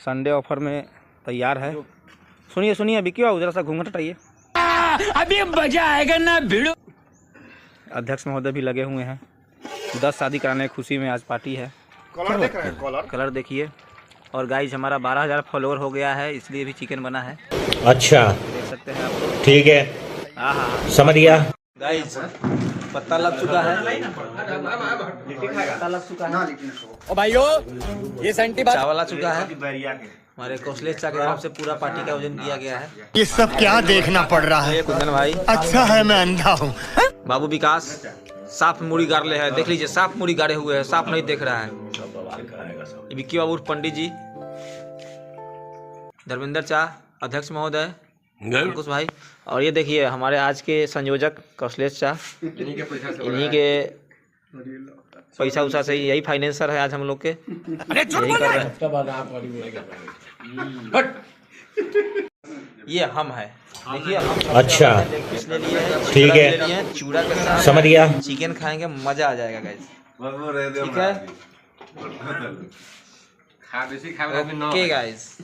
Sunday offer में तैयार है। सुनिए सुनिए विक्की बाबू, जरा सा घूंघट हटाइए। अभी मजा आएगा ना भिड़ो। अध्यक्ष महोदय भी लगे हुए हैं। 10 शादी कराने की खुशी में आज पार्टी है। कलर देख रहे हैं, कलर देखिए। और गाइज हमारा 12,000 फॉलोअर हो गया है, इसलिए भी चिकन बना है। अच्छा, देख सकते हैं आप लोग। ठीक है, समझ गया। गाइज पत्ता लग चुका है, पत्ता लग चुका है। ओ भाइयों, ये सेंटी बात चावल आ चुका है। हमारे कौशलेश चा की तरफ से पूरा पार्टी का आयोजन किया गया है। ये सब क्या देखना पड़ रहा है। कुंदन भाई, अच्छा है मैं अंधा हूँ। बाबू विकास साफ मुड़ी गाड़े है, देख लीजिए साफ मुड़ी गाड़े हुए हैं, साफ नहीं देख रहा है। विक्की बाबू, पंडित जी, धर्मेंद्र चा, अध्यक्ष महोदय, अंकुश भाई, और ये देखिए हमारे आज के संयोजक कौशलेश चा, इन्हीं के पैसा उसा से यही फाइनेंसर है आज हम लोग के। यही कर रहे हैं। ये हम है, देखिए हम। अच्छा, पिछले लिए हैं, ठीक है, ले लिए हैं, चूड़ा के साथ समझ गया। चिकन खाएंगे, मजा आ जाएगा गाइस। ठीक है, ओके गाइस।